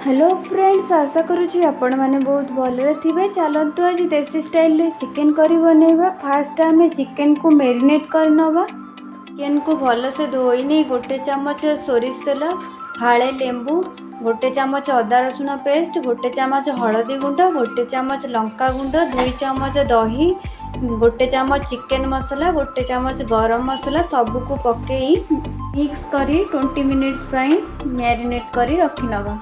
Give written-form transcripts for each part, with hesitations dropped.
Hello friends, आशा करुँच आपण मैंने बहुत भलरे थे। चलतु आज देसी स्टाइल चिकेन करी बनइबा। फास्ट आम चिकेन को मेरिनेट करनवा। चिकेन को भलसे धोई नहीं गोटे चमच सोरिष तेल, फाड़े लेंबू, गोटे चमच अदा रसुण पेस्ट, गोटे चमच हलदी गुंड, गोटे चमच लंका गुंड, 2 चमच दही, गोटे चमच चिकेन मसला, गोटे चमच गरम मसला सबको पकई मिक्स करी 20 मिनिट्स पाई मैरिनेट करी रखी नवा।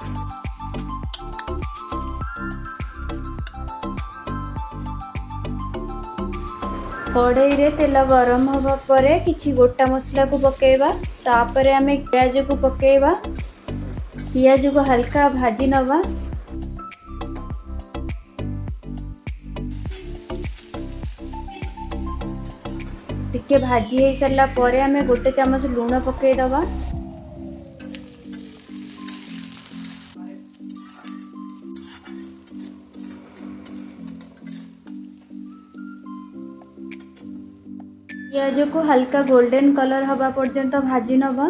कड़ाई रे तेल गरम हवा परे किछि गोटा मसला को पकेबा। तापरे आमे प्याज को पकेबा। प्याज को हल्का भाजी नवा। टिके भाजी हो सारा परे आमे गोटे चमच लूण पके दवा। प्याज को हल्का गोल्डन कलर हवा पर्यंत भाजी नवा।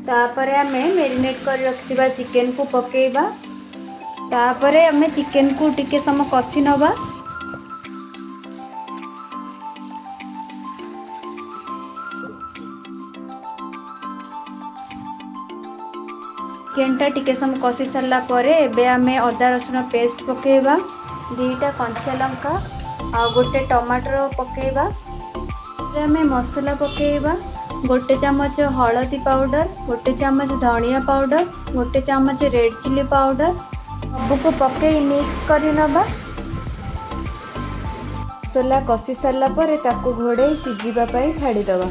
तापरे आमे मैरिनेट कर रखिथिबा चिकेन को पकेबा। तापरे आमे चिकेन को टिके समय कसी नवा। चिकेन टा टिके समय कसी सारा परे एबे आमे अदा रसुण पेस्ट पकेबा। 2टा कंचा लंका आ गोटे टमाटर पकेबा। आमे मसला पकेबा। गोटे चमच हलदी पाउडर, गोटे चमच धनिया पाउडर, गोटे चमच रेड चिली पाउडर सबको पके मिक्स करी नबा। मसला कसी सारा परे ताको घोड़े सिझिबा पई छाड़ी दबा।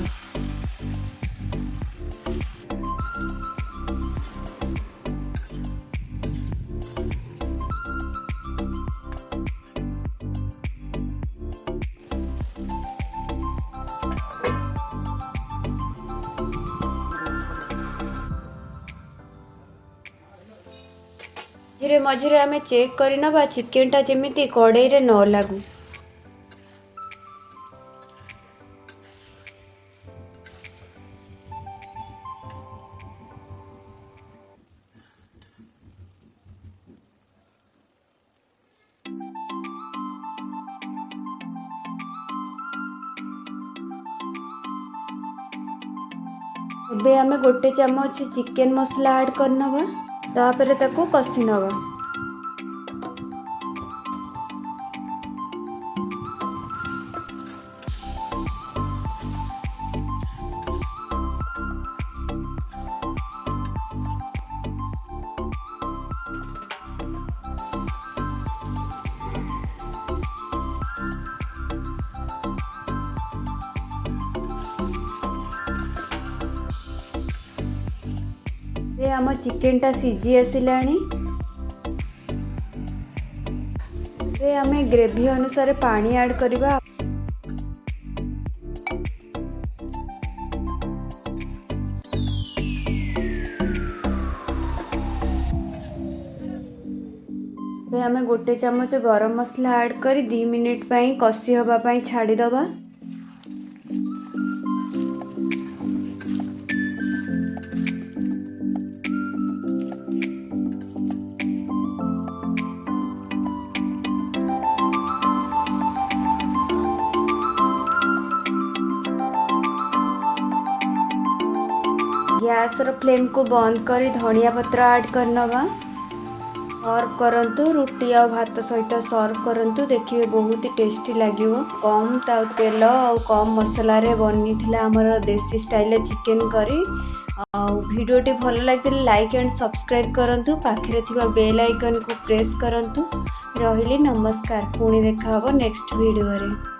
मझे आमे चेक करी नबा चिकेन टा जेमिति कड़ाई रे न लागू। एबे आमे गोटे चमच चिकेन मसला ऐड कर नबा। तापरे ताको कसी नबा। आम चिकेन टा सीझी आसिलानी। आमे ग्रेवी अनुसार पानी ऐड करबा। आमे गोटे चमच गरम मसला ऐड करी 2 मिनिट पई कसी हवा पई छाड़ी दबा। गैस रो फ्लेम को बंद करी धनिया पत्र ऐड करनवा। सर्व करंतु रुटी आ भात सहित सर्व करंतु। देखिए बहुत ही टेस्टी लागिवो। कम तेल और कम मसला रे बनी थिला हमर देसी स्टाइल चिकेन करी। वीडियोटी भल लागिले लाइक एंड सब्सक्राइब करंतु। पाखरे थिबा बेल आइकन को प्रेस करंतु। रहिली नमस्कार। पुणी देखा हबो नेक्स्ट वीडियो रे।